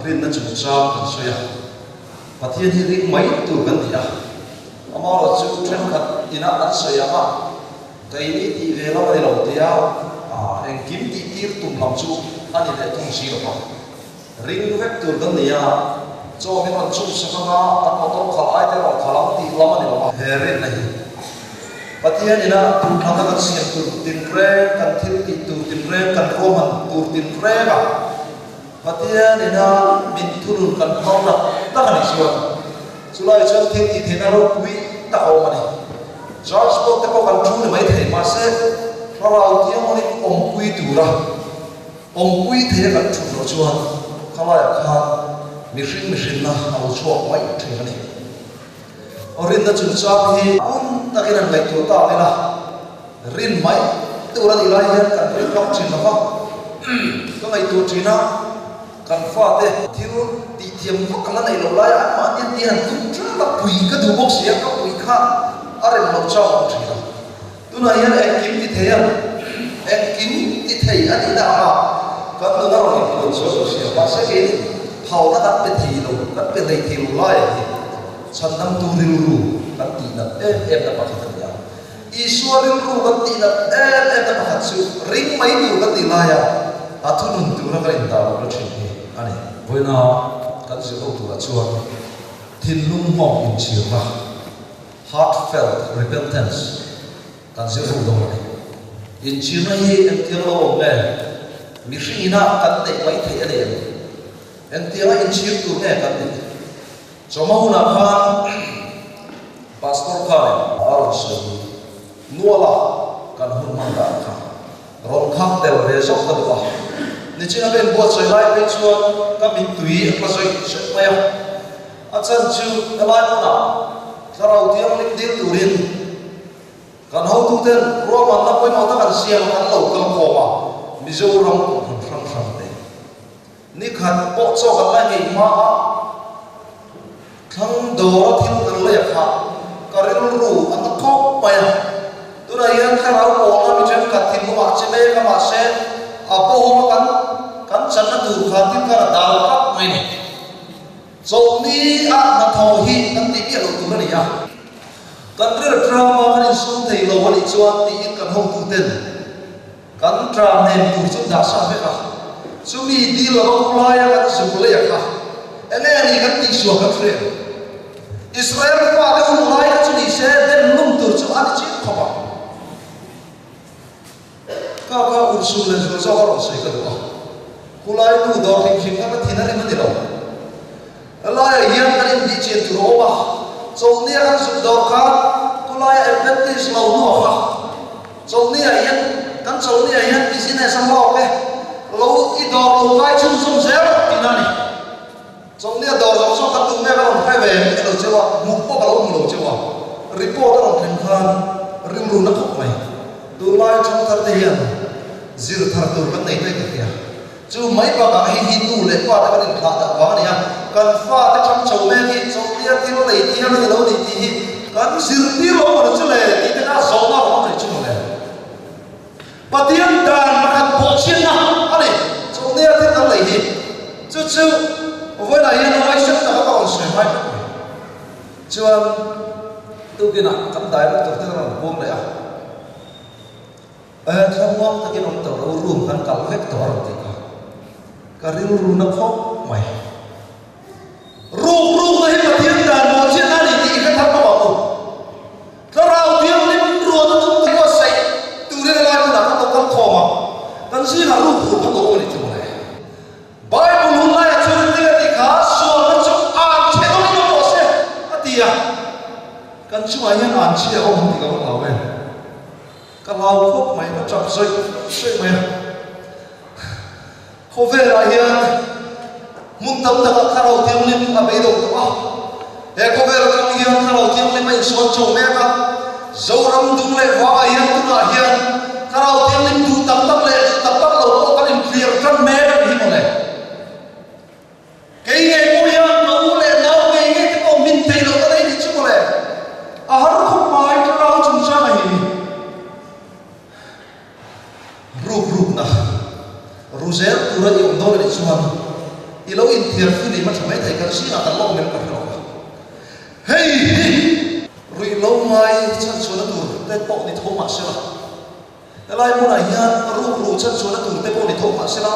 rin na chung cha kan soya pathian hi ring mai tu kan dia amaro chu thren khat ina an soya ma kai ni ti ve lo ni lo tia en kim ti tir tum lam chu ani le thong si lo ring vek tu kan dia cho mi man chu sa nga an motor khal ai te ro khalam ti lam ani lo he rin na hi pathian ina thang kan siam tu tin re kan thil ti tu tin re kan roman tu tin re ga pathian ina min thurun kan thawra ta kan siwa sulai chon thil ti thena ro pui ta ho mani George ko te ko kan thu ni mai thei ma se rao ti mo ni om pui tu ra om pui the kan thu ro chuan khala ya kha mi na au chok mai thei mani orin na chun cha hi on takinan lai tu ta ila rin mai tu ra ila yan kan ri kam chin na fa ko ngai tu trina kan fa te thiru ti thiam ko kan nei lo lai ma ni ti han tu tra la pui ka du bok sia ka pui kha are lo cha ma trina tu na yan ek kim ti theya ek kim ti thei ani da ma kan tu na ro ni ko so sia ba sa ke phau na ka pe thi lo ka pe nei thi lo lai san nam tu rilu kan ti na em na pakhat ya iswar rilu kan ti na em na pakhat su ring mai tu kan ti la ya athunun tu na kan ta lo thei ni ani boina kan se ko tu la chuan thin lung mong in chiu ma heartfelt repentance kan se ru do ni in chiu na hi em ti lo me mi ri na kan te mai thei ale em ti la in chiu tu ne kan ni Somahuna khan pastor khan aron sabu nuala kan hunman da khan ron kham tel re sok da ba ni china ben bo choi lai pe chuan ka min tui ka soi se maya achan chu lai na sarau tiang lik dil turin kan hau tu ten ro man na poi ma ta kan siam kan lo kan ko ma mizoram kan sang sang te ni khan po cho kan lai ni ma thang do thil kan le kha karil ru an khop pa ya tu na yan kharau ko na mi chen ka thil ma che me ka ma se apo ma kan chan na tu kha tin ka dal kap mai ni so ni a na tho hi kan ti bi lo tu na ni ya kan re drama kan sum thei lo wa ni chuan ti in kan hong tu ten kan drama nem tu chu da sa be ka chu mi di lo la ya kan su le ya kha ene ani kan ti su ka fre Israel fa de un lai ka chuni se den lum tur chu ani chi khoba ka ursul le zo zo ro se ka do kulai tu do thing thing ka thina le mani ro Allah ya yan kan di chen tu ro ba so ni kan su do ka kulai advantage lo no fa so ni yan kan so ni yan business am lo ke lo I do lo kai chung sum se tinani trong nia đào giống số các tụi nghe các bạn về cái đầu chưa ạ mục bốc vào ông đầu chưa ạ report các bạn thành khan rim ru nó khóc mày tụi lai trong thar thể hiện zir thar tụi cái này đây kìa chứ mấy bà cả hi hi tu lệ qua cái điện thoại đã có này à cần pha cái trong chầu mẹ thì trong nia thì nó này thì nó đâu thì cần zir tí lỗ mà nó chưa lệ thì cái nào giàu nào nó này chung lệ và tiếng đàn mà cần bộ chiên nào anh này trong nia thì nó này thì chứ với lại nó nói sức là có còn sửa mai được chưa tôi kia nè cắm đáy nó tự nhiên là buông lại trong ngõ ta kia nó tự nó rùm hắn cắm hết tỏ rồi thì cả riu rùm nó khóc mày rùm nó hết mà thiên đàn một chiếc lá thì cái thằng nó bảo nó rau tiếng lên rùa nó tung tiếng sậy từ đây lại nó đã nó con khò mà cần gì là rùm nó có cái gì này Bible hôm nay cho nên thì khá số nó trong chế độ nó có sẽ ati à cần chú ai nhân ăn chia ông thì có bảo vệ cái lao khóc mày nó chọc sôi mày khô về lại hiện muốn tâm ta khá đầu tiên lên là bây giờ tao để khô về là trong hiện khá đầu tiên lên mày số chồng mẹ ta dấu râm đúng lệ hóa hiện tức là hiện khá đầu tiên lên tu tập tập lâu có cái clear trong mẹ đó đi một này cái nghe cô ya nó lệ nào cái nghe cái cô mình thấy nó đây thì chứ mà lệ à hắn không mai cho đâu chúng ta này rụp na rùzet tu ra yung đâu để chuan ilo in thiar fu ni ma thamai thai kan si na kan lo men ka lo hey rui lo mai chan chona tur te po ni thoma sela lai mo na hian ru chan chona tur te po ni thoma sela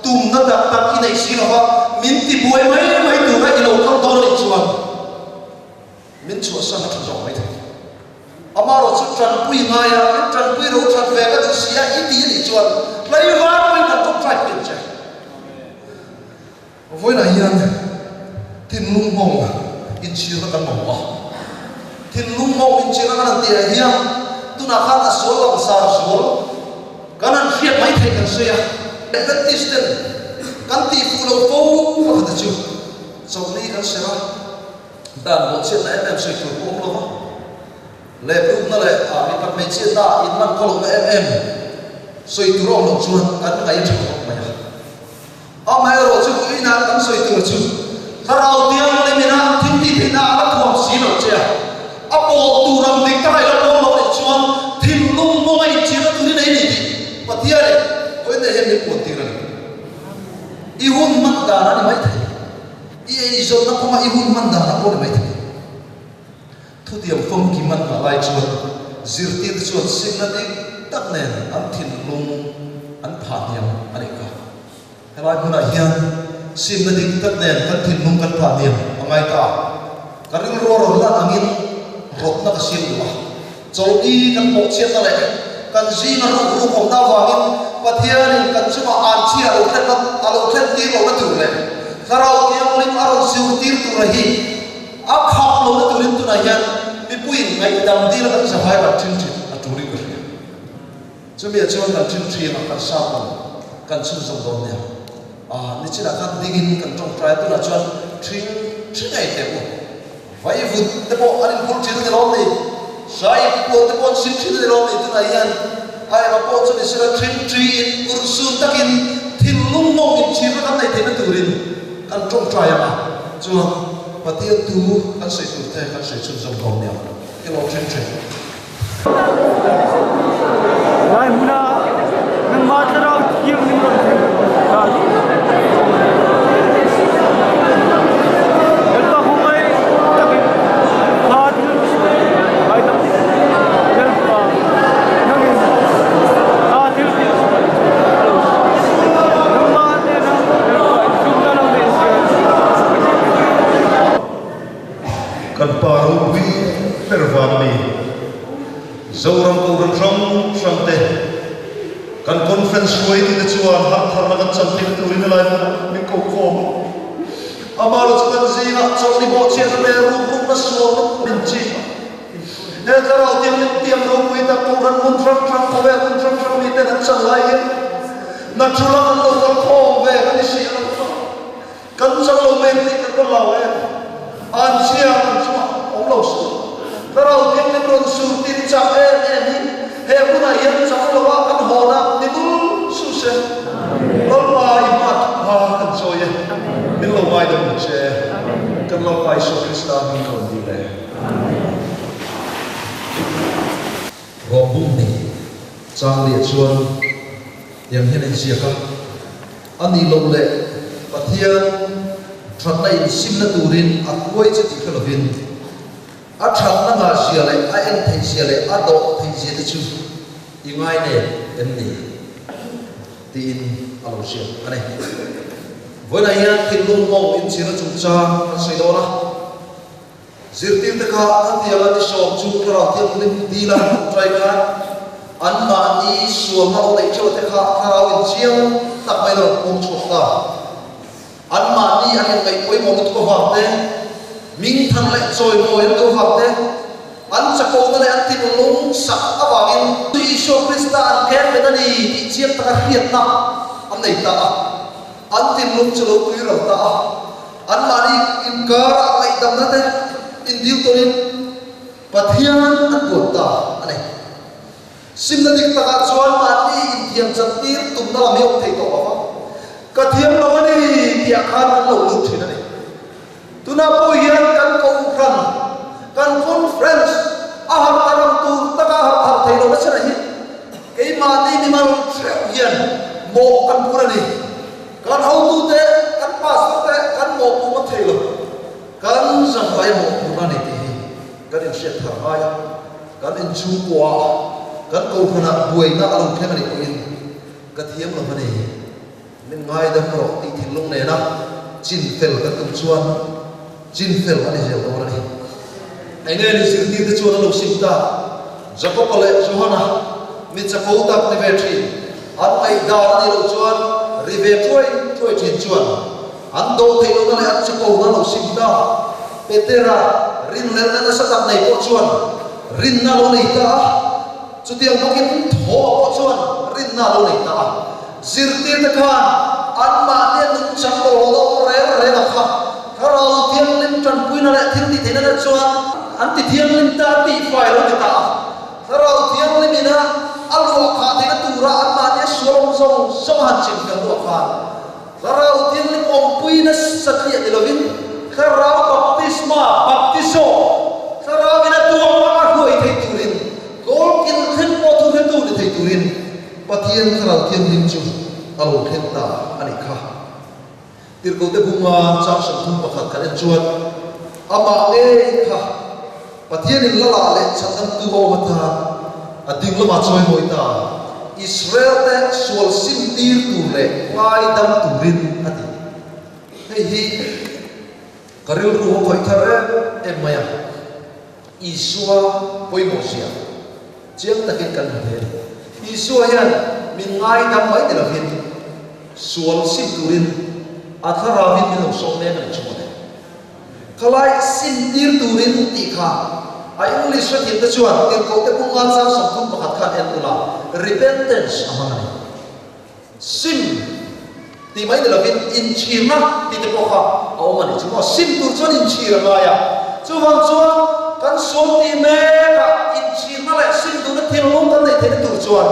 tum na dak tak ki nei si lo wa min ti buai mai tu ka ilo thang do ni chuan min chu sa na thang mai thai amaro chu tran pui nga ya min tran pui ro tran ve ka si ya i ti ni chuan lai wa mai kan tok trai pin che voi na hian tin lung mong in chi ra kan mong wa tin lung mong in chi ra kan ti hian tu na kha ta sol lo sa sol kanan khiat mai thai kan se ya Adventist kan ti fu lo fo fa ta chu so ni kan se ra dan bo chen na em se tu ko lo le pru na le a mi ka me che ta in man ko lo em soi tu ro lo chuan kan ngai chu ma ya a mai ro chu ina kan soi tu chu tharau tiang le mina thim ti thina a thom si lo che a po tu ram dik ta lo lo le chuan thim lung mo ngai chi ra tu ni nei ni patia le oi ne hem ni po ti ra i hun man da na ni mai thai i ei zo na ko ma i hun man da na ko ni mai thai thu tiam phong ki man ma lai chuan zir ti chuan sim na dik tak nen an thin lung an pha niam ani ka helai huna hian sim na dik tak nen kan thin lung kan pha niam angai ka karing ro ro la angin rot na ka sim wa chol i kan po chen na le kan zi na ru ru ko ta wangin pathian kan chuma an chi a lo khet ti lo na tu le sarau tiam lim aron siu tir tu rahi a khap lo na tu rin tu na hian mi puin ngai dam ti la kan sa hai ba chin chin a tu ri ko chu mi chuan kan chin chin a kan sa kan chun song don ne a ni china kan dingin kan tong trai tu na chuan thin ai te bo vai vu te bo arin pul chin de lo ni sai po te bo sin chin de lo ni tu na hian ai ma po chu ni sira thin ur sun takin thin lung mo in chi ra kan nei te na tu rin kan tong trai ma chuan patian tu kan sei tu te kan sei chun song don ne ke lo thin Lai muna nang matarau tiang ni mo. Ito ko may tabi hard ay tabi. Yan pa. Nangin hard nang mate na sumda lang din siya. Kan paru wi pervani zoram ko ram te kan conference roi ti chuan har thar na kan cham ti turin lai mi ko khom amalo kan zina chom ni bo che me ru na so min chi ne tarau tiam ro pui ta ko ran mun tram ko ve mun tram mi te na chal lai na chula kan lo ko ve kan si kan chal lo me ni kan ko law an sia kan chuma ong lo so tarau tiam ni ron sur ti cha ni he puna yan cha lo wa kan ho na ni bu su se lo pa i mat ha kan so ye min lo mai da che kan lo pai so krista min ko di le ro bum ni chang le chuan yang hen sia ka ani lo le pathian thrat na in sim na turin a koi che ti khalovin a thrat na nga sia le a en thai sia le a do thai sia de chu ingai ne en ni tin alo sia ane voi na hian tin lung mo in chira chu cha an sei do la zir tin ta ka an ti ala ti so chu ra ti lim ti la trai ka an ma ni suam ma le chu te kha thara in chiang tak mai lo ong chu ta an ma ni an ngai koi mo tu ko wa te ming thang le choi mo en ko wa te an chako na le an tin lung sak awangin tu iso krista an ke me na ni ti chiam ta hiat na an nei ta an tin lung chlo pui ro ta an ma ni in ka ai dam na te in dil torin pathian an ko ta ane sim na dik ta ka chuan ma ni in thiam chan tir tum na me ok thei to ba ka thiam lo ni tia khan an lo lu thin ani tuna po hian kan ko ran kan conference aham taram tu taka har thei lo na chana hi ei ma ni mal hian mo kan pura ni kan hau tu te kan pastor te kan mo pu ma thelo kan sa hai mo pu na ni ti kan in shet thar hai kan in chu kwa kan ko khana buai na along thema ni ko in ka thiam lo mani min ngai dam ro ti thilung ne na chin fel ka tum chuan chin fel ani je lo ni ai ne ni sir ti te chuan lo sim ta jacob le johana mi chako tak ni ve thi an ai da ni lo chuan ri ve thoi thin chuan an do thei lo na le an chako na lo sim ta petera rin le na sa tak nei ko chuan rin na lo nei ta chu tiang bokin tho ko chuan rin na lo nei ta sir ti ta kha an ma ne nun chang lo re na kha karau tiang lim tran pui na le thil ti thena na chuan an ti thiang lim ta ti fai lo ni ta karau tiang lim ina alwa kha thena tura an ma ne suam song han chin kan lo kha karau tiang lim om pui na sakya ti lovin karau baptiso karau ina tuang ma hloi thei turin gol kin khen mo thu he tu ni thei turin pathian karau tiang lim chu alo khen ta ani kha tir ko te bunga chang sam thum pakhat kan chuan ama e kha pathian in la le chatan tu bo mata ading lama choi moi ta Israel te sual sim tir tu le vai dam turin ati hei hi karil ru khoi thare em maya isua poi mo sia chiang takin kan he isua hian min ngai dam mai de la hin sual sim turin athara vin min so ne na chone kalai sim tir turin ti kha ai english wa tin ta chuan tin ko te bunga sa som thum pakhat khan en ula repentance amani sim ti mai de lovin in chirna ti te ko kha au mani chumo sim tur chon in chira ma ya chu wang chuan kan som ti me ka in chirna la sim tu na thil lum kan nei the tur chuan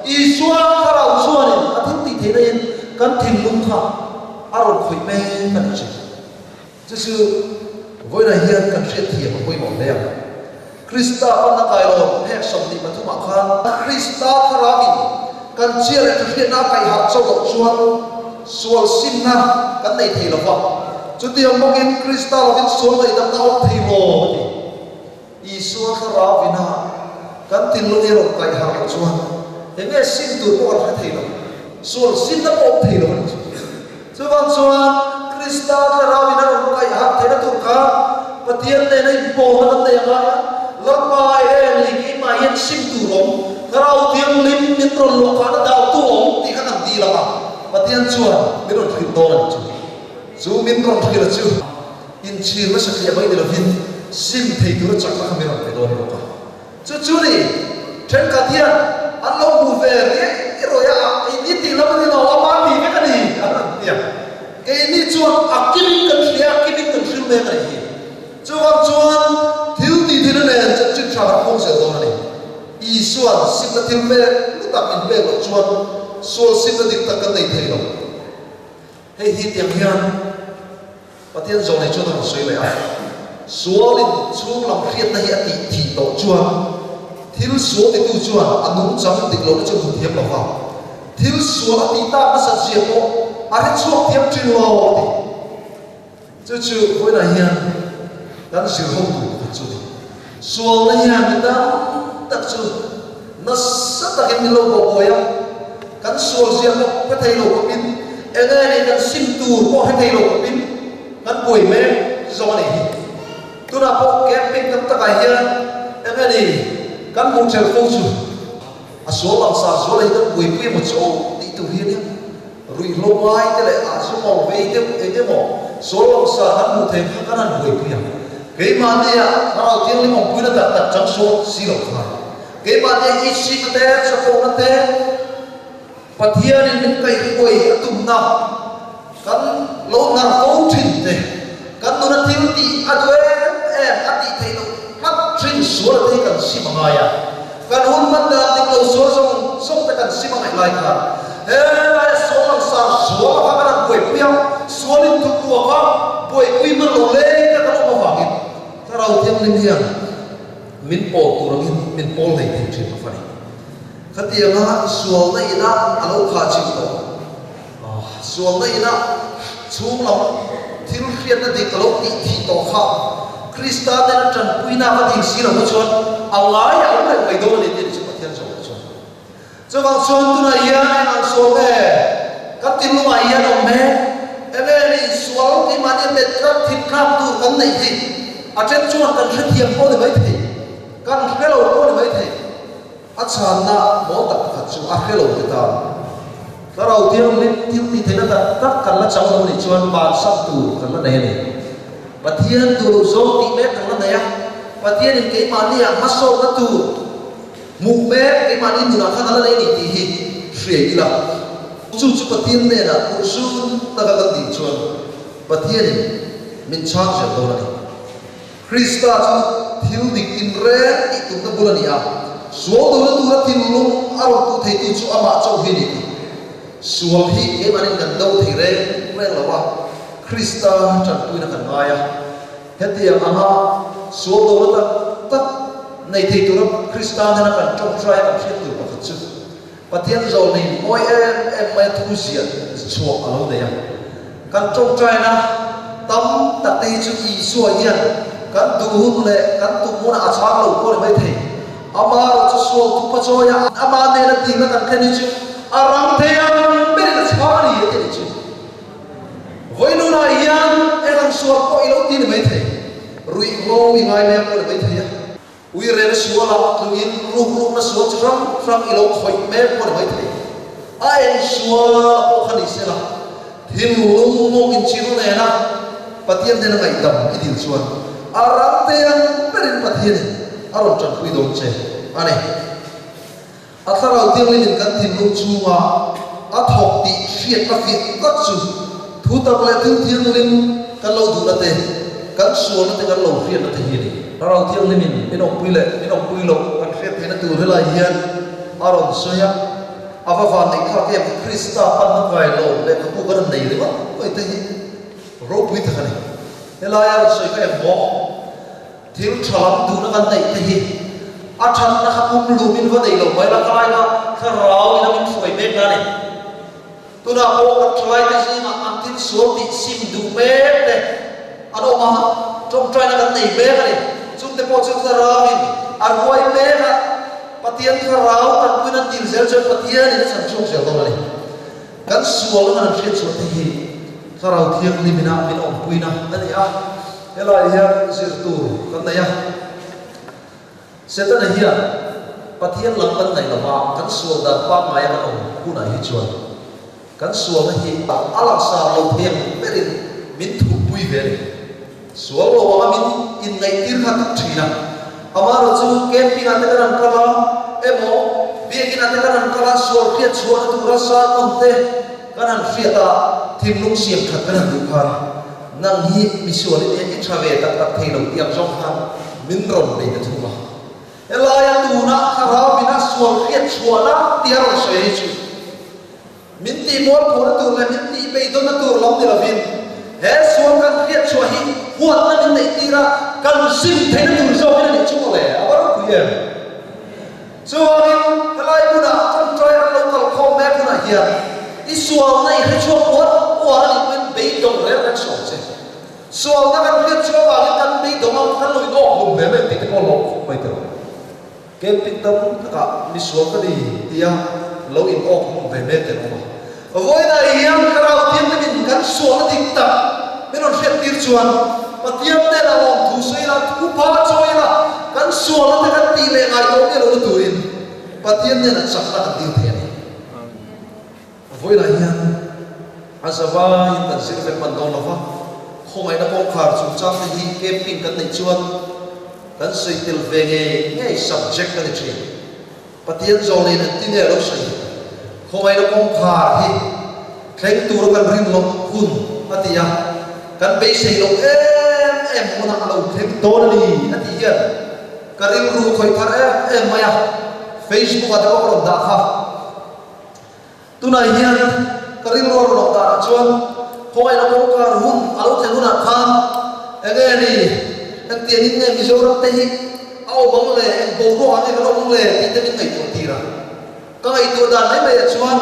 i suan kharau chuan in athil ti the in kan thil lum kha aron khoi me kan chi chu chu voi na hian kan hret thiam poi mo le Krista pan kai lo hek som ni pathuma khan Krista tharawin kan chia le thu na kai ha chau lo chuan sual sim na kan nei thei lo wa chu tiang bangin Krista lovin sual nei dam na ok thei lo i sual tharawina kan tin lo ni ro kai ha lo chuan enge sim tu ko ka thei lo sual sim na ok thei lo chu wang chuan Krista tharawina ro kai ha thei na tu ka pathian ne nei po na te nga lamai ni ki ma yen sim tu rom karau tiang lim min ron lo kha da tu om ti kha nam di la ma pathian chuan min ron khil do na chu min ron khil chu in chil na sakya mai de lovin sim thei tu chak kha min ron pe do ni ka chu ni then ka thian an lo bu ve ni ro ya ni ti la ma ni no ma ti ve ka ni an tia ke ni chuan akimin kan thia akimin kan thil me ka ni chuan thiếu ti thế này chân chân chào không sẽ đâu này y suan sim na thiếu me lúc tập in me lo chuan sual sim na dik tak kan nei thei lo hei hi tiang hian pathian zong nei chuan soi le a sual in chung lam khiat na hi ati thi to chuan thil sual ti tu chuan anung cham dik lo chu thiam lo wa thil sual ati ta ma sa sia ko a ri chuak thiam trin lo ti chu voi na hian dan sir ho tu chu sual na hian ta tak chu na sa takin ni lo ko boya kan sual sia ko ka thei lo ko pin enge ni kan sim tu ko ha thei lo ko pin kan boi me zo ni tu na po camping kan ta ka hian enge ni kan mu chel ko chu a sual lam sa zo le kan boi pi mo chu ti tu hian ni rui lo mai te le a su mo ve te mo sual lam sa han mu the ka kan boi pi ya cái mà này à nó tiếng lên một quý nó đặt trong số xí lộc phải cái mà này ít xí cái té cho cô nó té và thiên nên những cái quầy tụm nào kan lo ngar ko thin te kan nó thiếu ti adwe em ati thei lo mat thin suar te kan si mangaya kan hun man da ti lo suar song te kan si mangai lai kha lai so lang sa suar ka kan quei piao suar in tu ko ka quei kui man lo le ka kan ma wangin rau thiam lim hian min po turangin min pol nei thei thin ka fani khatianga sual nei na alo kha chi to sual nei na chung lam thil khian na dik lo ti thi to kha Krista na tran puina ka ding si lo chuan Allah ya le mai do ni ti chu pathian zo chuan cho bang chuan tu na ya na so me ka tin lu ai ya no me eve ni sual ti ma ni met ka thip khap tu kan nei ti a chen chuan kan thia thiam ko ni mai thi kan khelo ko ni mai thi a chan na mo tak kha chu a khelo ti ta tarau tiang lim tiu ti thena ta tak kan la chang ni chuan ba sap tu kan la nei ni pathian tu zo ti me kan la nei ya pathian in ke ma ni ya ma so ka tu mu me ke ma ni nu na kha la nei ni ti hi shre ila chu chu pathian ne na ku su ta ka kan ti chuan pathian min chang je do la ni Krista chu thil dik in re ti tu ta bula ni a so do la tu la tin lung aro tu thei tu chu ama chau hi ni suam hi ke manin kan do thei re re la wa Krista chan tu na kan ngaya hetia ama so do la ta nei thei tu ra Krista na kan chau trai a phiat tu pa chu pathian zo nei moi em mai thu sia chuo alo de ya kan chau trai na tam ta te chu i suai hian kan tu hun le kan tu mo na a chang lo ko le mai thei ama ro chu so tu pa cho ya ama ne na ti na kan khani chu aram the am be na chari ye te chu voi nu na yan e kan so ko i lo ti ne mai thei rui ngo wi ngai me ko le mai thei ya ui re na so la tu in ru na so chu from i lo khoi me ko le mai thei a en so ko khani se la thin lung mo in chi ru ne na pathian de na ngai dam i dil chuan aram te am be rin pathian aron chan pui don che ane atharau tiang lin kan tin lu chunga a thok ti fiat ka fiat ka chu thu tak le thu tiang lin kan lo du na te kan suo na te kan lo fiat na te hi ni arau tiang lin in ong pui le in ong pui lo kan fiat the na tu hela hian aron soya ava van nei kha ke Krista pan na kai lo le ka pu kan nei le ba oi te hi ro pui ta ni hela ya soi ka em mo thil thalam du na kan nei te hi a than na kha pum lu min va dei lo mai la kai na kha rau ina min foi me na ni tu na ko ka thlai te si ma an tin so ti sim du me te ano ma trong trai na kan nei me ka ni chung te po chung ta ra min ar voi me ka pathian kha rau kan puin an tin zel chen pathian ni chan chung zel do ni kan sual na an fiat so te hi kha rau thiang limina min ong puina ani a hela hian zir tu kan na ya setan hian pathian lam kan nei lama kan sual dan pa ma ya kan ku na hi chuan kan sual na hi alak sa lo thiam berin min thu pui ve sual lo wa min in nei tir kha tu thina amaro chu camping ate kan kala emo biakin ate kan kala sual khia chuan tu rasa onte kan an fiata thim lung siam khat kan du khan nang hi misual ni e trave tak tak thei lo tiam jong khan min ron nei ka thuma elaya tu na khara bina sual khiat chuana tiar ro sei chu min ti mol thora tu la min ti be don na tu lom ni la vin he sual kan khiat chua hi huat na min nei tira kan sim thei na tu zo ni chu le abar ku ye so amin elai bu na kan try ra lo kal khom me ku na hian i sual nei he chu huat wa ni min be dong le kan so che sual na kan khiat chua wa kan be dong kan loi do hom me me ti ko lo mai te camping tam ka mi sual ka di tia lo in ok hom ve me te no voi na hiam karau tiam min kan sual dik ta menon fiat tir chuan patiam te la long thu sei la thu pa choi la kan sual na kan ti le ngai do ne lo tuin patiam ne na chak la ti the ni voi na hiam asava in tan sir ve man don lova khomai na pong khar chu chang hi camping kan nei chuan kan sei til ve nge subject kan chi patiam zo ne na ti ne lo sai khomai na pong khar hi thleng tur kan rin lo hun atia kan be sei lo em mo na lo thleng to ni atia karing ru khoi thar em maya Facebook ate ko ron da kha tuna hian karing ro ro da chuan khomai na pong khar hun alo theng na kham enge ni kan tian in ne mi zo ro te hi au bang le en bo ro ane ka long le ti te min ngai to tira ka ngai to dan mai mai chuan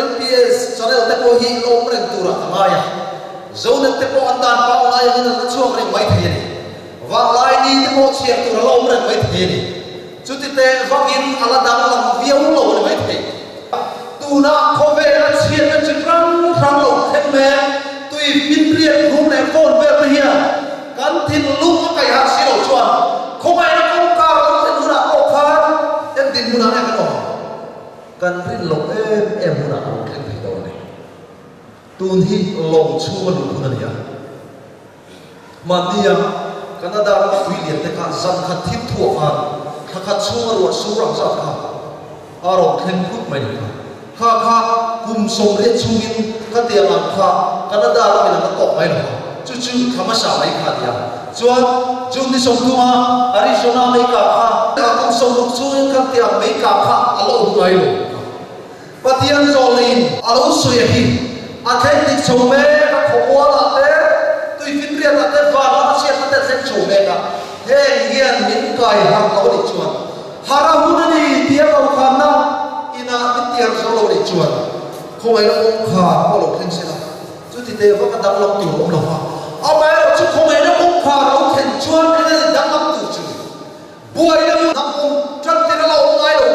LPS channel te ko hi om reng tura amaya dấu nên tiếp anh đàn bao lai như là chuông này mấy thế này và lai đi tiếp bộ chiếc tụi nó lâu này mấy thế này chú tí tê vang in ala đang làm viếng lâu này mấy thế tu na có về là chiếc nó chỉ răng răng lâu thêm mẹ tùy pin riêng hôm nay phone về bây giờ cắn thìn lúc cái hạt xí đầu chuột không ai nó không cao nó sẽ nuôi đạo khá em tin nuôi đạo này cái đó cắn thìn lúc em nuôi đạo cái gì đó này tuân hi lòng chua đủ hơn này mà đi Canada tùy liền tới cả dân khát thít thuộc hàng khát chua ruột su răng ra cả aro khen phút mày khá cùng sông rết chuin khát tiền ăn khá Canada là mình làm cọp mày rồi chú thắm sao mấy khát ya chuan đi sông Tuma Arizona mấy cả khá cùng sông lục chuin khát tiền mấy cả khá alo mày rồi và tiền rồi alo suy hi athletic đi sông mẹ các khổ quá là thế tôi phim riêng là thế và nó sẽ là thế sông mẹ cả thế hiền những cái hàng lâu đi chuan haramu đi tiền ông khám na ina những tiền số lâu đi chuan không ai nó không khá có lộc thêm sao chú thì thế vẫn đang làm tiểu ông đâu ông ấy chú không ai nó không khá nó thêm chuan cái này đang làm tiểu chú buổi đó nằm ông chân thì nó lâu ngay đâu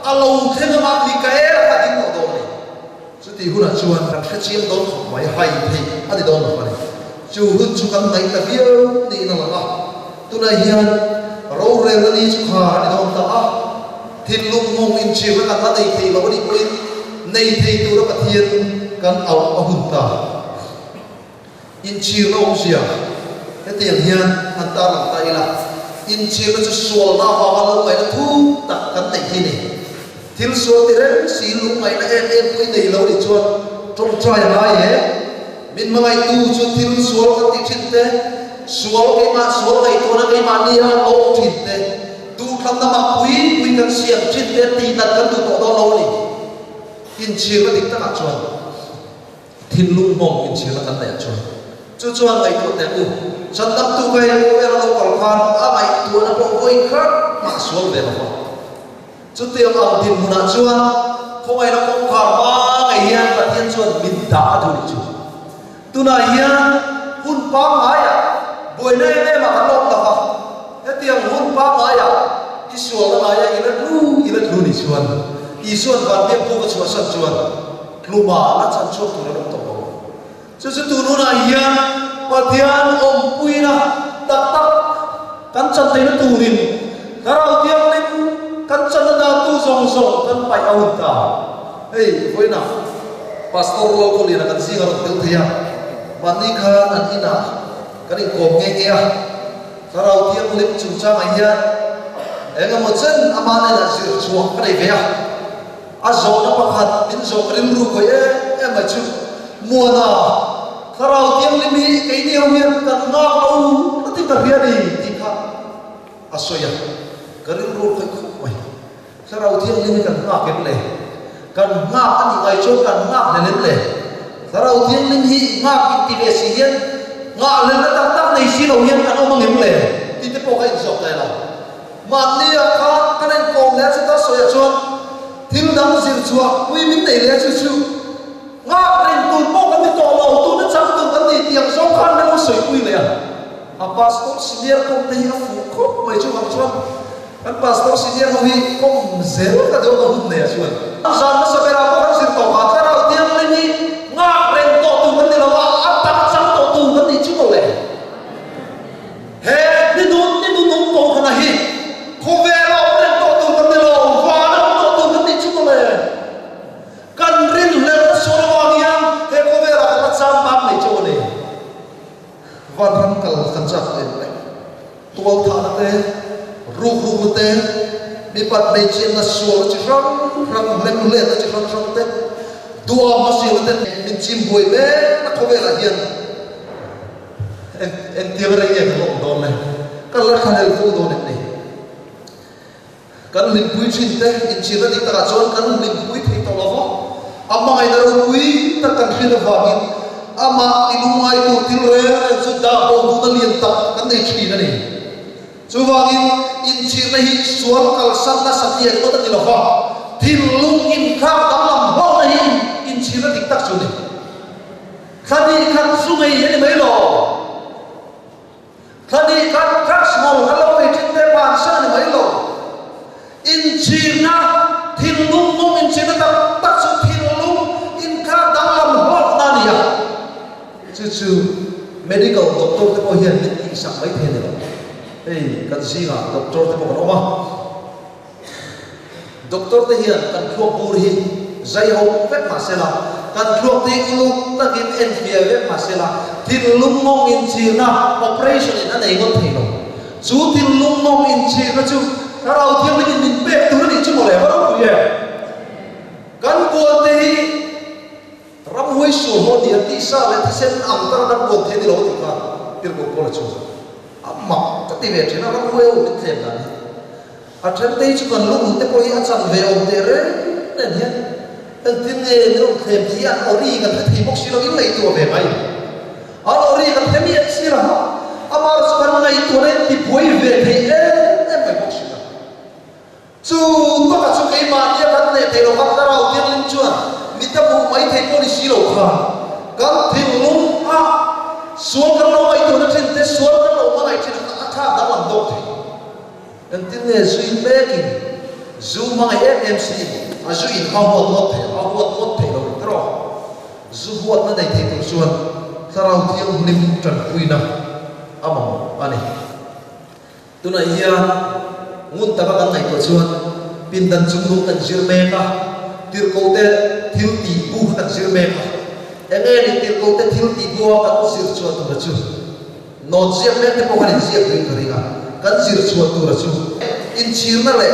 khá lâu thêm nó làm gì cái là phải tin vào đó chú thì hôn là chuan làm cái chiêm đó không phải hay thì anh đi đó là phải chú hôn chú cầm này là biêu đi nó là tôi này hiền râu rêu nó đi chú khá đi đó ta thiên lung mong in chiều với cả này thì nó đi quên này thì tôi đã bắt thiên cần ảo ở hùng ta in chiều nó không gì cái tiền hiền anh ta làm tay là in chiều nó cho xua nó vào lúc này nó thu đặt cắn này thì này thiên xua thì đấy xí lúc này là em quên đầy lâu để chuột trong trai lại ấy mình mà ngày tu cho thiên xua cái tiền trên thế xua cái mà xua ngày tôi nó cái mà đi ăn lâu trên thế tu khăm ta mặc quý cần xiềng trên thế thì đặt cắn tu tổ đó lâu đi in chiều nó định tất cả chuột thiên lung mong in chiều nó cắn này chuột chuột ngày tôi té u chân tâm tu về là lâu còn phan mày tu nó bộ vui khác mà xuống về mà chút tiêu ông thiên mùa chuột không ai nó không còn ba ngày hiền và thiên chuột mình đã thôi đi chuột tu này hiền hun ba mái buổi nay em mà ăn lông là không cái tiền hun ba mái đi xuống là mái ý là lu đi chuột ý xuân văn miệng bu cái chuột sân chuột lu mà nó chân chuột tu nó động tổ chứ tu nó này hiền và thiên ông quy na đặt cắn chân thấy nó tu đi cái đầu tiên lên cắn chân nó tu rong cắn phải ao ta hey với nào pastor lo có liền là cắn gì ở tiêu thia mà đi khan anh ina cái này cột nghe cái đầu tiên lên chúng ta mày hiền em một chân ama này là sự chuộc cái này về zo nó bắt hạt đến zo cái ru của em mà chú mua nào cái đầu tiên lên đi cái điều hiền cần ngọc đâu nó thích cái hiền đi thì khác asoya cái ru phải khúc mày cái đầu tiên lên cần ngọc cái này cần ngọc anh ngày trước cần ngọc này lên cái đầu tiên lên hi ngọc thì về gì hiền ngọc lên nó tắc này xí đầu hiền cần ông mang hiền lên thì tiếp tục cái dọc này nào mà đi cái này còn lẽ chúng ta soi chuột thiếu đắng diệt chuột quy minh này lẽ chú ngọc lên tụi bốc cái tổ lầu tụi nó chẳng tụi cái gì tiền sống khăn nó soi quy liền pastor senior công ty nó phụ khúc mấy chú học chuột anh pastor senior không đi không zero cái đó nó hụt này chuột giờ nó sẽ ra có cái gì tổ hợp cái đầu tiên lên đi ngọc lên tổ tụi cái gì là anh ta chẳng tổ tụi cái gì chứ đâu lẽ hey đi đúng tổ cái này không về đâu lên tổ tụi cái gì đâu và nó tổ tụi cái gì chứ đâu lẽ cần riêng lên nó số nó bao nhiêu thế không về là cái trăm bám này chỗ này văn hăng cần khẩn trương này tua thà nó thế ru thế bị bắt này trên là số chỉ răng lên là chỉ răng thế tua mà xíu thế mình chim bụi bé nó không về là hiền em tiêu ra cái không đồn này cái là khăn phụ đồn này cái linh quý chín thế in chỉ là đi ta chọn cái linh quý thì tao lo amma ai đâu quý ta cần khi nó vào in amma inu ai tu tiêu re chú đã bao tu liên tập cái này chỉ cái này chú vào in chỉ là hi xuống cái sang là sát tiền nó tự là vào thì lung in khác tấm lòng bao này in chỉ là đi tắc chú này khani khát sungai ini mấy lo khani khát khát small kalau itu teman sana mấy lo in China thiên lung mong in China tak su thiên lung in khát dalam hot nania cucu medical doctor tu pun hian ni sak mấy thế này kan gì à doctor tu pun oma doctor tu hian kan khuộc buri zai hậu vết mà xem nào kan khuộc tiếng lúc ta kiếm enfia vết mà xem nào thiên lung mong in China operation in anh ấy có thể đâu chú thiên lung mong in China chúถ้าเราเที่ยวไม่ยินดินเป๊ะตัวนี้ชั่วโมงแล้วเราคุยกันปวดที่รำห้วยสูงหัวเดียร์ที่ซาเลที่เส้นอัมตระดับปวดที่เราติดกันที่เราปวดชั่วอัมมักก็ที่เวทีนั้นรำห้วยอุ่นเต็มเลยอาจารย์ที่ชุกันลุงแต่พออาจารย์เวอมเดร์เนี่ยเนี่ยตั้งที่เนี่ยเราเต็มที่อันอรีกันที่พวกศิลปินเลยตัวเวไปอันอรีกันที่มีศิลป์อามาสุกันในตัวเนี่ยที่ป่วยเวทีเนี่ยไม่พวกศิลป์chú có cả chú cái mà như thế này thầy đầu bắt ra đầu tiên lên chuan mình ta buộc mấy thầy cô đi xí đầu khăn các thầy lúng xuống cái lỗ ấy tụi nó trên thế xuống cái lỗ mà này trên nó khác đã làm tốt thầy anh tin nghe duy mê kì dù mà ngày FMC duy hao hột một thầy đầu cái đó dù hột nó này thầy cầu chuan ta đầu tiên niệm trần quy năm anh này tụi này hiền ngun ta kan ngai ko chuan pin dan chung lu kan zir me ka tir ko te thil ti bu kan zir me ka enge ni tir ko te thil ti bu ka zir chuan tu ra chu no zir me te ko kan zir tu ri ga kan zir chuan tu ra chu in chir na le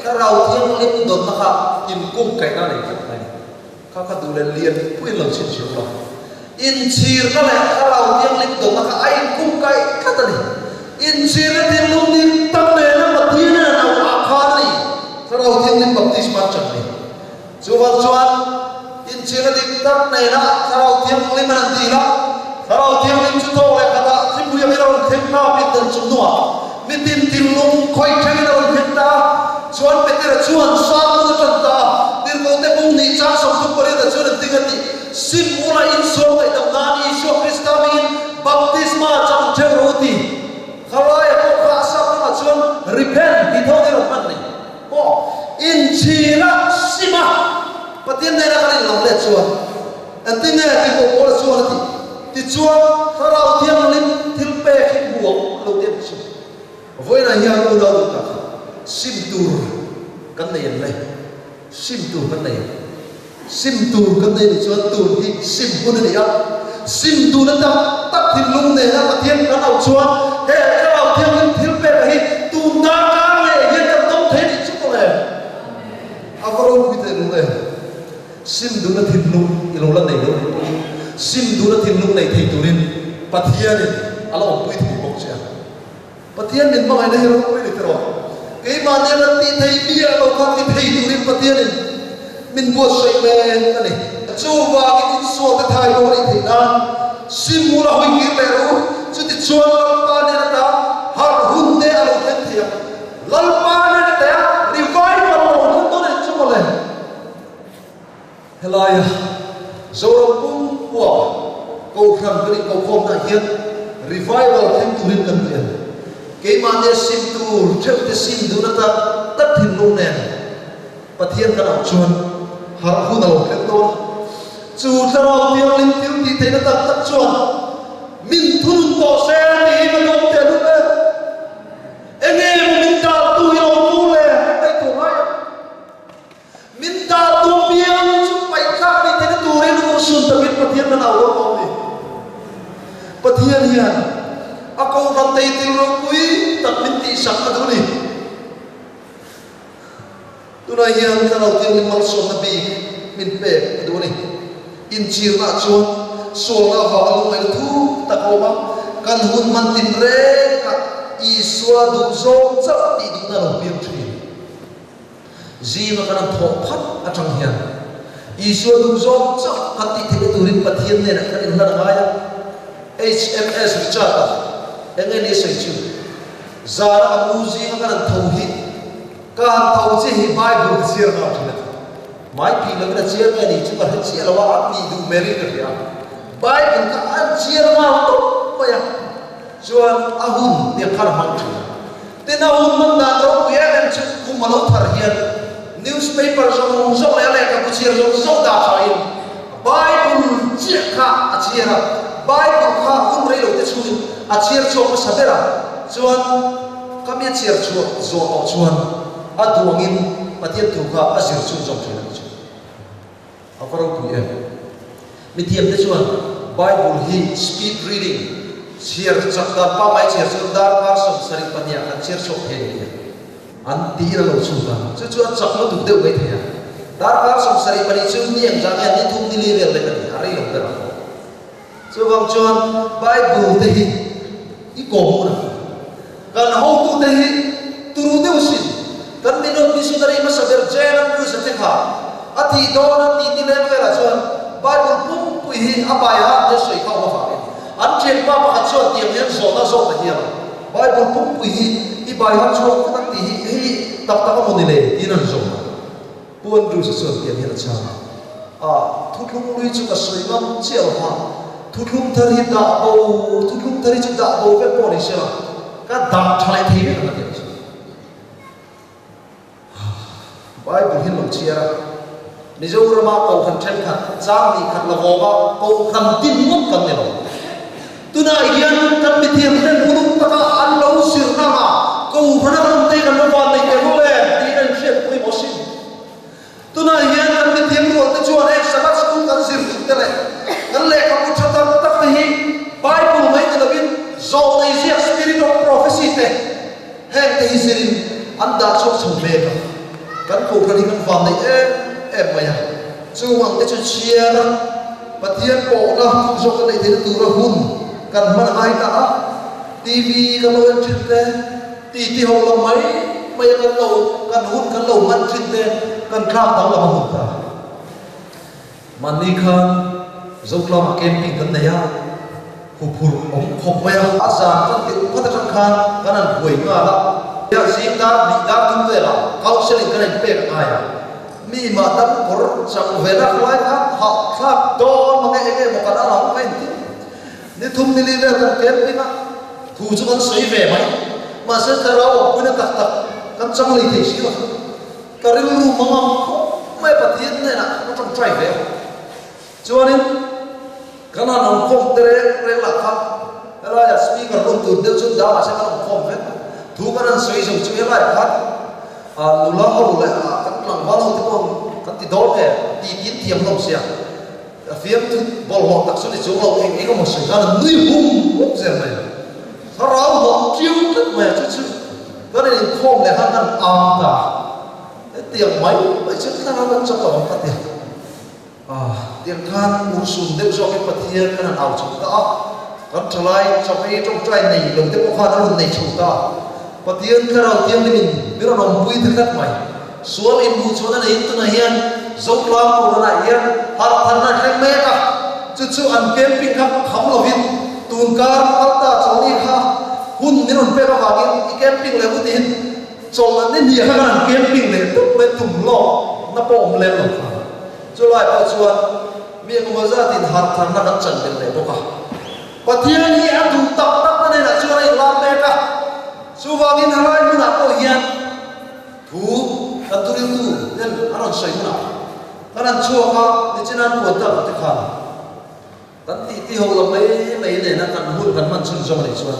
ka rau thiang lim don na ka in kum kai na le ka ka du le lian puin lo chin chu lo in chir na le ka rau thiang lim don na ka ai kum kai ka ta ni in chir na tin lung ni tam le na ma thi na na akhan ni ka rau thiang lim baptisma chan ni chu wal chuan in chir na tin tam ne na ka rau thiang lim na ti la ka rau thiang lim chu to le ka ta thim bu ya mi rau them na pin dan chu no mi tin tin lung khoi thang na rau them ta chuan pe te ra chuan sa mu chan ta dir ko te bung ni cha som tu pare da chuan ting ati sim mula in so kai dam na ni so krista min baptisma cham the roti khalai ko kha sa ma chuan repent ti tho ni ro man ni o in chira sima patien ne ra ka ni lam le chuan an tin ne ti ko ko chuan ti chuan kharau thiang lim thil pe khim buộc lo te chu voi na hian u do ta sim tur kan nei le sim tur kan nei sim tur kan nei chuan tur hi sim hun ni ya sim tur na tak thil lung ne na patien kan au chuan he kharau thiang lim thil pe hi tu na ka le ye ta tom the ni chu ko le avaro bi te lu le sim du na thil lung i lo la nei lo sim du na thil lung nei thei turin pathian ni alo pui thi bok cha pathian min ma ai na hero pui ni tro cái mà nên là tí thấy bia đâu có tí thấy tụi mình bắt tiền mình mua sợi bè cái này chú và cái tin số cái thay đổi thì na sim mua là hồi kia bè rồi chú thì chuan lăn pa nên là ta har hun để alo thêm thiệt lăn pa nên là ta revival rồi nó tôi này chú có lên helai rồi cũng của câu kham cái câu phong đại hiền revival thêm tụi mình cần tiền cái mà để sim tu theo cái sim tu nó ta tất hình lung nè pathian cái nào chuan har hu nào cái đó chu thao tiêu linh tiêu thì thấy nó ta tất chuan min thun to xe thì mà không tiền luôn đấy em nghe mà min ta tu yêu tu lệ đây tu hay min ta tu biang chu phải khác đi thế nó tu đến nó xuân ta biết pathian cái nào luôn không đi pathian hiền ako rantay tilo kui tak minti sak aduni tunay hiyan karaw tin limang so na bi min pe aduni in chir na chuan so na vakalong ay thu takoma kan hun man tin re ka iswa du zong chap ti du na lo piang thri ji ma kan tho phat atang hiyan iswa du zong chap ka ti the turin pathian ne na kan na nga ya HMS Richard engay ni say chu zara amuzi nga kan tauhid kan tauji hi bible chia na thile mai pi la na chia nga ni chu ka chia la wa ni du meri ka ya Bible ka an chia ma to maya chuan ahun ti khar mang chu te na hun man da ro ya kan chu ku malo thar hian newspaper zong zong le ka ku chia zong da thain Bible chia kha a chia ra Bible kha hun rei lo te chu a chia chu ma sabera chuan kamia chia chu zo o chuan aduangin pathian thu kha azir chu zong thina chu afaro ku em mi thiam te chuan Bible hi speed reading share chakda pa mai share sundar ka som sari pania kan share chok the ni an ti ra lo chu ka chu chakma du de wei the dar ka som sari pani chu ni ang jang ni thum ni level le kan ari lo da chu bang chuan Bible te hi I ko mu na kan ho tu te hi turu de usin kan minot missionary ma saber jeran ku sa te kha ati do na ti ti level la chuan Bible pum pui hi abaya de soi kha ma fa an chen pa pa chuan tiam hian zo na zo ta hian Bible pum pui hi I bai ha chuan ka ti hi tak tak mo ni le tin an zo puan ru sa chuan tiam hian cha thu thung lui chu ka soi ngam chel ha thu thung thar hi da o thu thung thar hi chu da o ve po ni sha ka dam thlai thei ve ka ti Bible hin lo chia Mizorama ko kan chen khan chang ni khan la go ba ko kan tin ngot kan ne lo tuna yan kan mi thiam den hulu taka an lo sir na ma ko hana kan te kan lo ban nei ke lo le ti kan shet pui mo sin tuna yan kan mi thiam ro te chuan ek sabat school kan sir te le kan le ka pu thata tak hi Bible mai te lovin zo nei zia spirit of prophecy te he te hi sirin an da chok chom me kan ko kan hi kan ban nei em maya chu wang te chu chia ra pathian po na zo ka nei te tu ra hun kan man ai ka TV kan lo en thit te ti ho lo mai kan lo kan hun kan lo man thit te kan kham tang la hun ta man ni khan zo klam camping kan nei ya phur ong khop maya azan kan ti ko ta khan kan an buai nga la ya sim da ni da tu ve la counseling kan en pe ka ya mi ma dam kor sang vela khwai kha ha kha do ma nge mo kana la mai ti ni thum ni le kan kem ti na thu chu kan soi ve mai ma se thara o puna tak tak kan chang li thei si la karil ru mangam mai pathian ne na ko tang try ve chuanin kana nong khom tere re la kha ala ya speaker rum tu de chu da ma se kan khom ve thu kan soi jong chu la kha lula ho le kan lang ba lo ti ko kan ti do ke ti tin tiam lo sia fiam tu bol ho tak su ni chu lo eng eng mo sai kan nui hum hum zer mai thara ho chiu tat mai chu chu kan ni khom le han kan ta tiang mai mai chu ta kan chak lo ka ti tiang khan mu sun de zo ke pathian kan au chu ta kan thlai cho ai trong trai nei lo te ko kha na nei chu ta pathian karau tiang ni mira nom pui thak mai sual in bu chona nei tu na hian zo klam ko na hian har than na hlek me ka chu chu an camping kha kham lovin tun kar alta choni kha hun ni ron pe ka wagin I camping le butin chol na ni kha kan camping le tu pe tum lo na po om le lo kha chu lai pa chuan mi ko ma za tin har than na kan chan le to ka pathian hi atu tak tak na na chu ai la me ka Suwagin halai muna ko hiyan thu katuril tu dan aron soy muna kanan chua ka ni chinan ko ta te khan kan ti ho lo mai le na kan hul kan man sun zong le chuan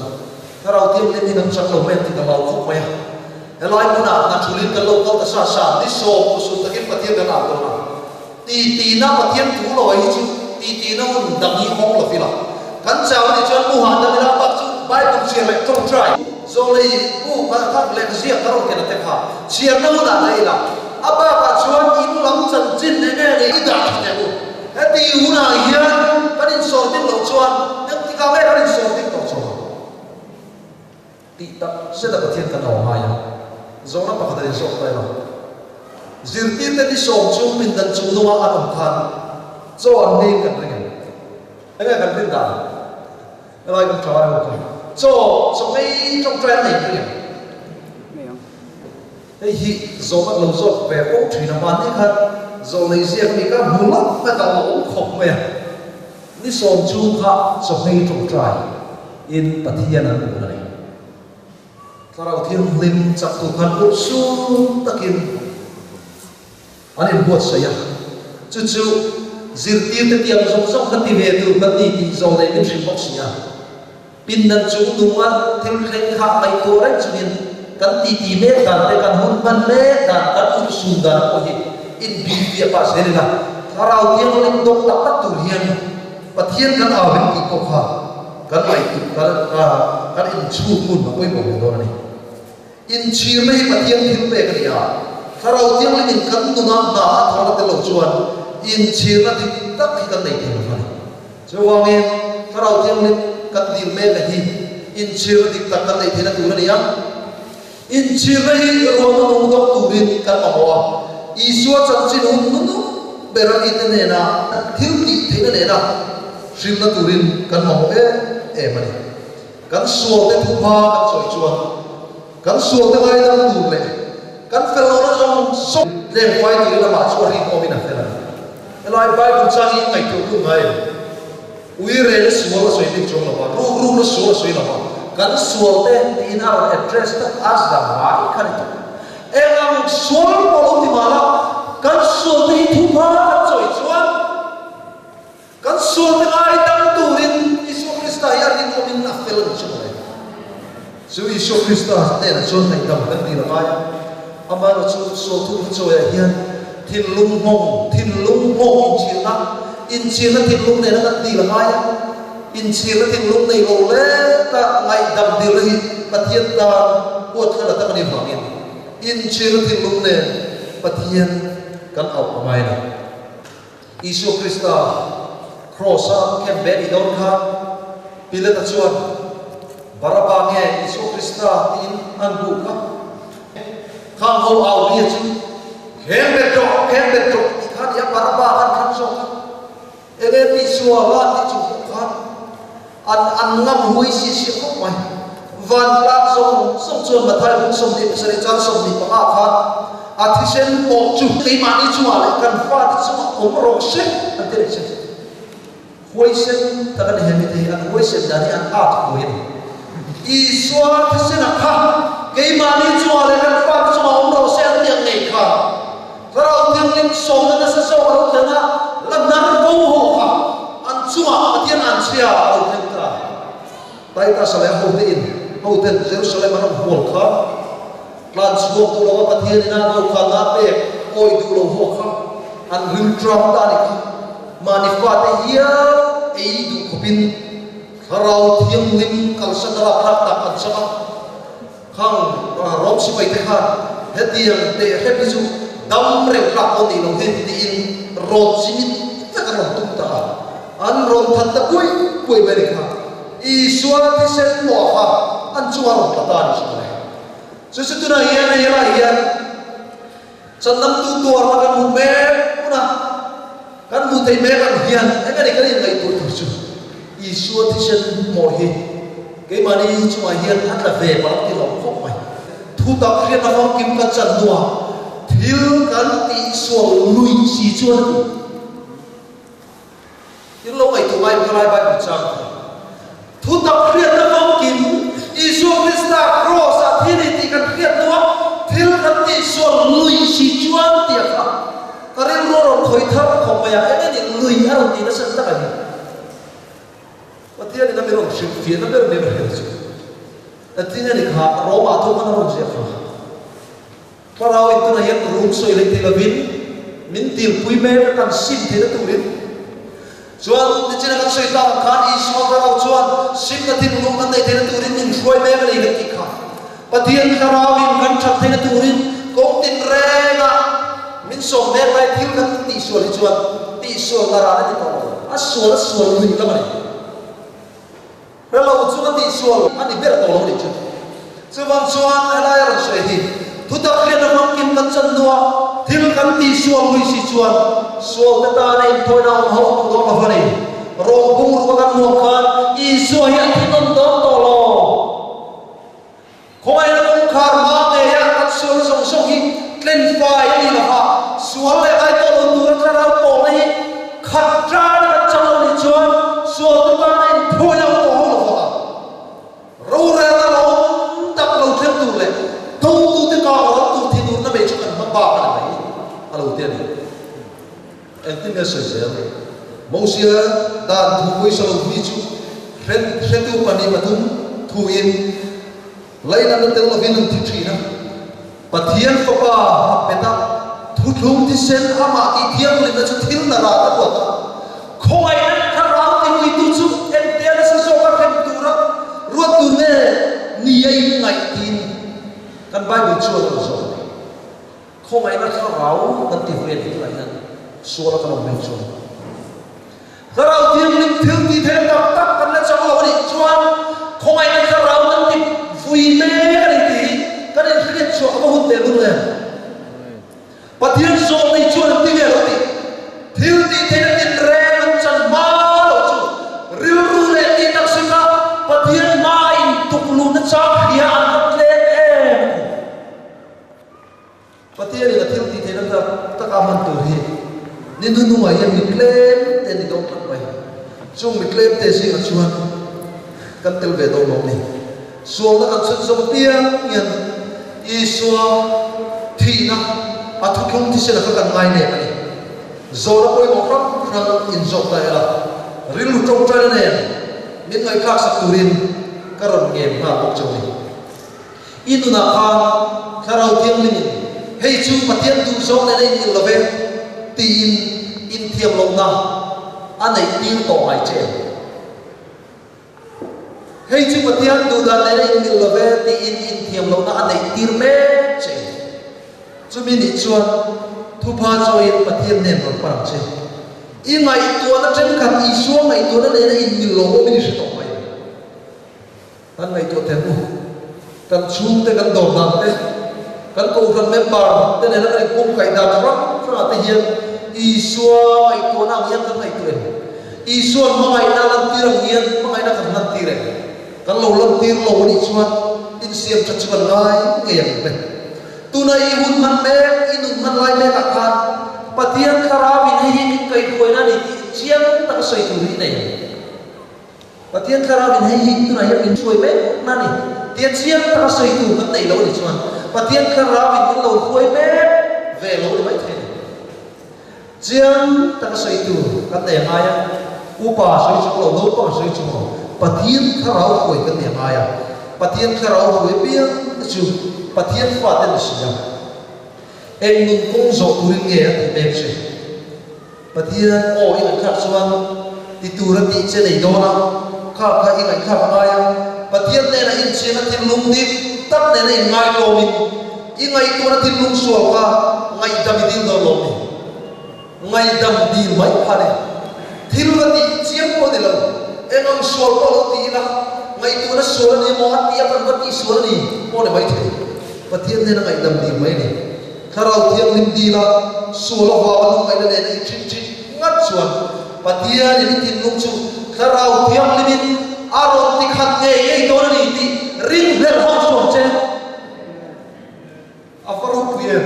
karau tiam le ni kan chang lo mai ti ka lau khop mai halai muna na thulin kan lo ko ta sa ni so ko su ta kin pathian kan al to na ti na pathian thu lo hi chu ti na un dang hi hong lo fi la kan chaw ni chuan mu ha da la ba chu bai ku chia le tong try Zolei u ba thak le zia karo ke na te kha chia na na nei la aba ka chuan in lam chan chin ne ne ni da ne u he ti u na hian kan in so tin lo chuan nem ti ka ve kan in so tin lo chuan ti ta se da pathian kan au ha ya zona pa ka de so ta la zir ti te ni so chu min dan chu no a am khan zo an nei kan ring ai kan ring da ai kan chawa ko so mấy trong trend này kia cái hi zo bắt lâu zo về phố thủy nam ban này khác zo này riêng thì các mù lắm phải cả lỗ khổng mày ni som chu kha so hei trong trai in pathian an u nei tarau thiam lim chak tu khan u su takin anin buat saya chu zirti te tiang song song kan ti ve tu kan ti zo nei nim sim box nya pin nan chu dunga thil khleng kha mai to rai chunin kan ti me kan te kan hun ban le dan kan u su dan ko hi in bi bi pa serina tarau thiam lim dok tak tu hian pathian kan awin ti ko kha kan mai tu kan in chu mun ma koi mo do ni in chi mai pathian thil pe kan ya tarau thiam lim kan tu na na thora te lo chuan in chi na ti tak hi kan nei thil ma chuangin tarau thiam lim kan dil me ka hi in chi na ti tak kan nei thil tu na ya in chi na hi ro na mo dok tu rin kan ma ho isua chan chin hun nu bera ite ne na thil ti theina ne na sim na turin kan ma ho e mani kan suo te thu pha kan choi chuan kan suo te mai dang tu le kan fel na jong so le fai ti na ma so ri ko mina fel elai bai ku changi ngai tu ku ngai ui re le suo la soi ti chong la ba ru na suo la soi la ba kan suo te ti na address ta as da mai kan tu engam suo ko ti ma la kan suo te thu pha kan choi chuan kan suo te ai dang tu rin Isu Krista ya rin ko min na fel chu le so Isu Krista te na chon nai dam kan ti la mai ama ro chu so tu chu ya hian thin lung mong in chi na thin lung ne na kan ti la mai in chi na thin lung nei lo le ta ngai dam di le pathian ta ko thla ta ni bangin in chi na thin lung ne pathian kan au amai na Isu Krista crossa ken beri don kha pilet chuan baraba nge Isu Krista tin an bu kha khang ho au ri chi ken betro khan ya baraba kan so ege ti suwa la ti chu khan an ngam hui si ko mai van la so chuan ma thai hung som ni sari chan som ni pa kha athisen mo chu ti ma ni chu ale kan fa ti chu om ro se an te se hoisen takan hemi te an hoisen dani an at hoin iswa thisen kha ke ma ni chu ale kan fa chu om ro se an tiang nei kha rau tiang lim som na sa so ro thana lam nar ko ho kha an chu ma atian an sia ro thang ta tai ta sale ho te in ho ten Jerusalem an hol kha plan suok tu lo pathian ina lo kha na pe oi tu lo ho kha an rim tram ta ni kha manifa te hia ei du khopin kharau thiam lim kal sadara phak ta kan sa khang rom si pai te kha hetiang te hepi su dam re la ko ni lo he ti in ro chimit ta ka ro tu ta an ron that ta pui beri kha iswa ti sen mo kha an chuwa ro ta ni sa so tu na hian chandam tu tor ma kan me una kan mu thei me kan hian ai kan ngai tu chu Isu ti sen mo hi ke mani chu ma hian an la ve pa ti lo khop mai thu ta khian na phong kim kan chan nuwa thil kan ti so lui si chuan ti lo ai tu mai ka lai ba ku chang thu ta khian na phong kim Isu Krista cross a thini ti kan khiat nuwa thil kan ti so lui si chuan ti kha karin ro khoi thar khom ya ene ni lui ar ti na san ta ka ni pathian ni na me ro shi fi na me ro ne ba he chu atina ni kha ro ma thu man ro je kha parau itu na yan room so ile ti lavin min til pui me kan sim the na tu rin chuan ti china kan soi ta khan Isu ra chuan sim na tin lum kan nei the na tu rin min roi me ka le ki kha pathian kharau in kan thak the na tu rin kong tin re na min som me lai thil kan ti so li chuan ti so la ra na ti to a so lui ka mai relo chu ti so ani ber to lo ni chu chuan ala ya se hi thu ta khian na phong kim kan chan nuwa thil kan ti so lui si chuan so ta nei thoi na ho do ma fa nei ro bung ru kan mo khan Isu hian thi non do to lo khoi na kong khar ma me ya kan so song song hi tlen fai ni la ha sual le ai to lo tu ra ra po nei khat tra na chan lo ni chuan en tin ne soi zel mosia dan thu koi salo vi chu ren tu pani matum thu in laina na tel lovin an thi na pathian papa peta thu thum ti sen ama i thiam le na chu thil na ra ta ko ta khoi na thara ti wi tu chu en te na sa so ka khem tu ra ruat tu ne ni ai ngai tin kan bible chu ta so khoi na thara kan ti wen ti lai na so ra kan men chu thara thiam lim thil ti the tak tak kan la chaw wa ni chuan khoi na thara kan ti vui me kan ti kan en khriat chu ba hu te lu le pathian so nei chuan ti ve lo ti thil ti the na in re man chan ma lo chu ril ru le ti tak sima pathian ma in tuk lu na cha khia an le pathian ni thil ti the na ta ka man tu hi ni nu nu ai mi klem te ni dong tak bai chung mi klem te si a chuan kan tel ve do lo ni so na kan chut so piang yan i so thi na athu khong ti se na kan ngai ne ani zo na poi mo khram in zo ta era ril lu tong tra ne min ngai khak sak turin karon nge ma bok choi inu na khan kharau tiang ling hei chu pathian tu zo ne nei in love ti in thiam lo na anei tin to ai che hei chu pathian tu da ne nei in love ti in thiam lo na anei tir me che chu mi ni chuan thu pha choi pathian ne ron par che i ngai tu na chen khat i so ngai tu na ne in mil lo mi ni se to mai tan ngai tu te mu kan chung te kan dor dam te kan ko kan member te ne na kan kum kai da fra te hian i so ngai tu na hian kan ngai tu i so mai na lan ti rang hian mai na kan nan ti re kan lo lan ti lo ni chuan in siam cha chuan ngai ngai yang pe tuna i hun man me inun man lai me ka khan pathian kharawin hi kai koina ni chiang tak soi tu ri nei pathian kharawin hi tuna ya min choi me na ni tia chiang tak soi tu kan nei lo ni chuan pathian kharawin kan lo khoi me ve lo ni mai the chiang tak soi tu kan nei mai upa soi chu lo lo pa soi chu pathian kharaw khoi kan nei mai pathian kharaw khoi piang chu pathian fa ten sia em nun kong zo turin nge ti me che pathian o in khap chuan ti turan ti che nei dona kha kha in ai kha ba ya pathian ne na in che na tin lung ni tak ne na in ngai lo min in ngai tu na tin lung so ka ngai dam din do lo ni ngai dam di mai pha ne thil na ti chiam ko de lo en ang so ko lo ti na ngai tu na so ni mo ti ya kan ti so ni mo ne mai the pathian ne na ngai dam di mai ni kharau thiam lim di la so lo wa lo ngai na ne chin chin ngat chuan pathian ni tin lung chu kharau thiam lim aron ti khat nge ei do ni ti ring vel hon so che afaro kuye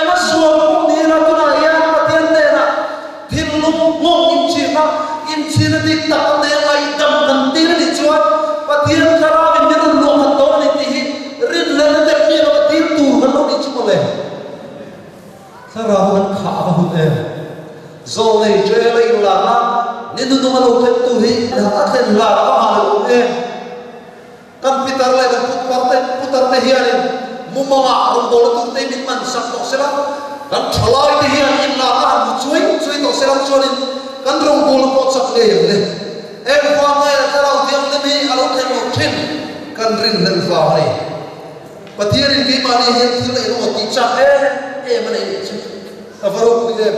ma so ni na tu na ya pathian ne na tin lung mo in chi na ti tak ne ngai dam kan ti ni chuan pathian kharau ni ru lo khat do ni ti rin le na te ni ro ti tu kan lo ni chu mo le kharau kan kha ba hu e zo nei je le la na ni nu nu ma lo khat tu hi la a ten la ba ha lo e kan pitar le kan putar te hian mu ma ma ro do tu te min man sak to sela kan thalai te hian in la ka mu chui to sela chuan kan rong bol ko sak le le em fa ngai la kharau thiam te mi alo the mo thin kan rin lel fa ni pathian in ki ma ni hian thil le no ti cha ma nei chu avaro ku ye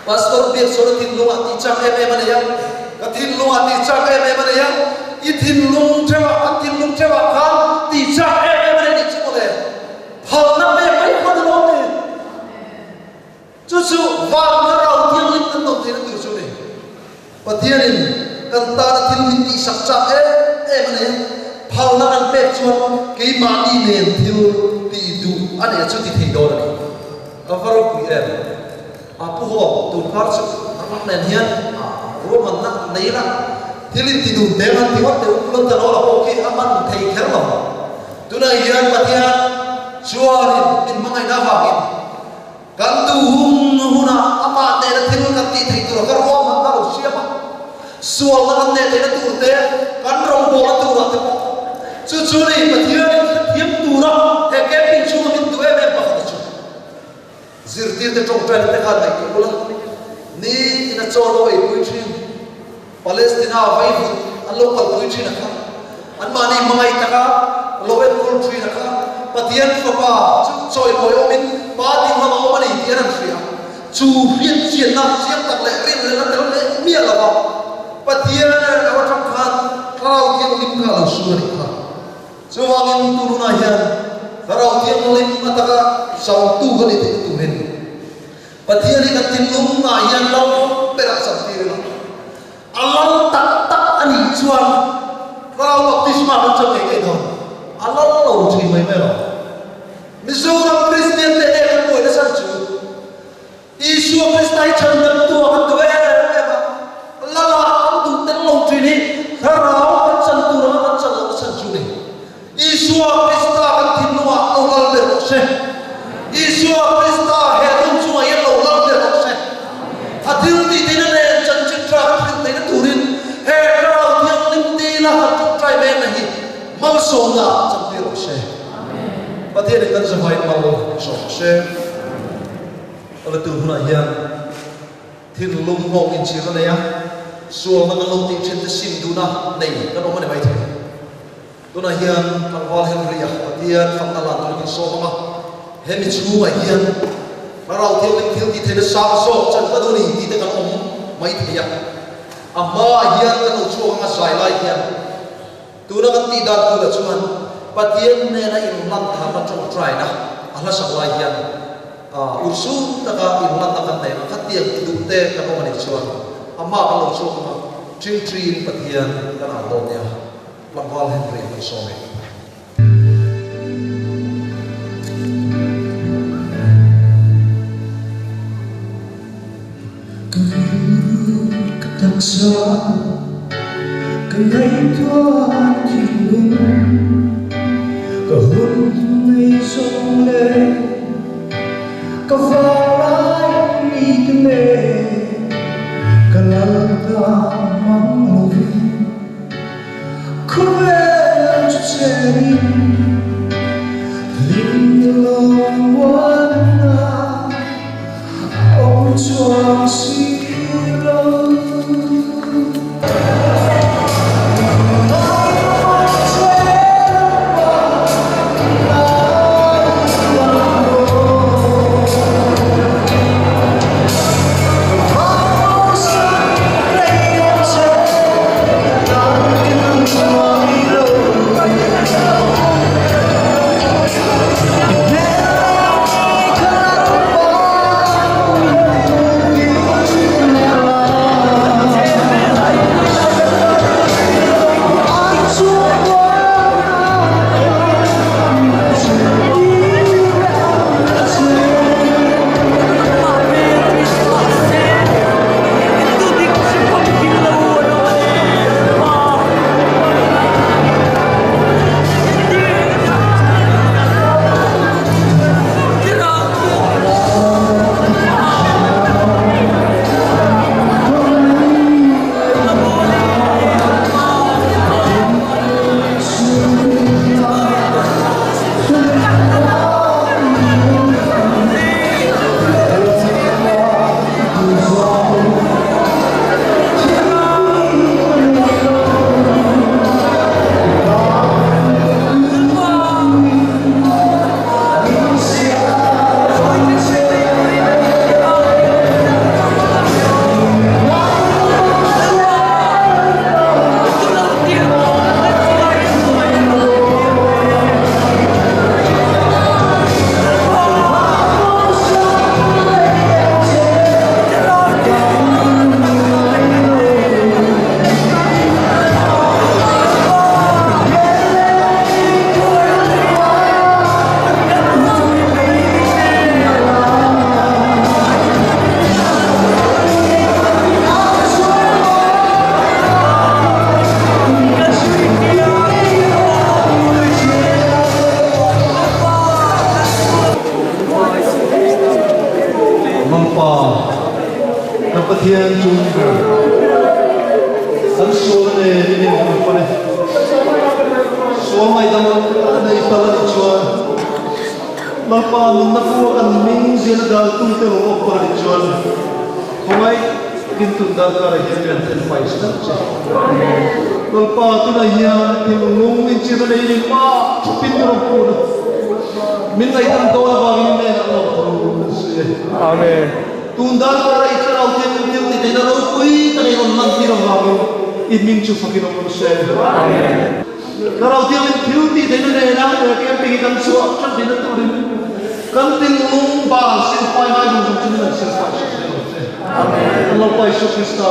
pastor bir so tin lo ti cha ma nei ya ka tin lo ti cha ma nei ya i tin lung thewa an tin lung thewa khan ti cha ma nei ni chu le phal na me mai khan lo ni chu va na rau thiam lim kan no tin tu chu ni pathian in kan ta tin lim ti sak cha ma nei phal na an pe chuan ke ma ni nen thil ti du ane chu ti thei do ni avaro ku em apu ho tu kar chu an nen hian ro man na nei la thilin ti du de man ti hot te ulon ta lo ko ke aman thei kher lo tu na hian pathian chuan in mangai na va in kan tu hum huna ama te na thil kan ti thei tur ka rom ha ro siama sual na kan ne te na tur te kan rom bo na tur te chu chu ni pathian thiam tu na he ke pin chu min tu e me pa chu zir tir te tong pen te kha dai ko la ni ina cholo e pui thin Palestina vai vu an local pui thin ka an mani mai ta ka local country na ka pathian fa pa choi boy omin pa ding ma ma mani tian an fria chu hian chian na chiang tak le rin le na le mi la ba pathian na wa thak khan rau tiang lim ka la su ni ka chu wangin tu na hian rau tiang lim ataka sau tu ga ni tu hen pathian ni ka tin lum na hian lo pera sam ti la Allah tak tak ani chuan rau baptisma kan chang ke do Allah lo thi mai me lo Mizoram Christian te e ko ina san chu Isu Kristai chan nam tu kan to e la la am tu ten lo thi ni tharau kan chan tu ra kan chan lo san chu ni Isu Krista kan thin no lo lal de ro se Isu Krista he rum chu ai lo lal de ro se athil ti te na le chan chin tra kan te na turin he rau thiang lim ti la kan trai me na hi mal so na chan ti ro se Pathian kan zavai mal so se ala tu huna hian thin lum ngong in chira ne ya sual na lo ti chen te sim du na nei kan o mane mai the tu na hian pangwal henry ya pathian fang ala tu ni so ma he mi chu ma hian rau thiang lim thil ti the na sa so chan ka du ni ti te kan om mai the ya amma hian kan o chu nga sai lai hian tu na kan ti da tu la chuan pathian ne na in lam tha ma chong try na ala sa lai hian ursu taka in lam ta kan ne ka tiang tu te ka ko mani chuan amma ka lo chu ma trin trin pathian kan a lo ya Pangwal Henry ko so me Taksa kanay tuan tinung kahun ngay song le kafaray itme kalanta mang lovi kuwen chuseri limlong wana om chuang silong thiên chung hắn xuống này đi một con này xuống mày tao này phải là chuan mà pa mình nó phụ ăn mình gì là đào tung tới một con này chuan không ai kinh tụng đào cả là hiện lên thành phải sắp chứ còn pa tu này nha thì mình mình chỉ là đây đi mà pin nó phụ mình ngày tăng to là bao nhiêu này là Amen. Tundal para itra au tem tem te na ro kui ta ne ron man ti ro ha I min chu fakin ro se amen karau tem thiu ti te na ne na ke pe kan chu chan din tu din kan tin lung ba sin pai hai lu chu na sin pai amen Allah pai su Krista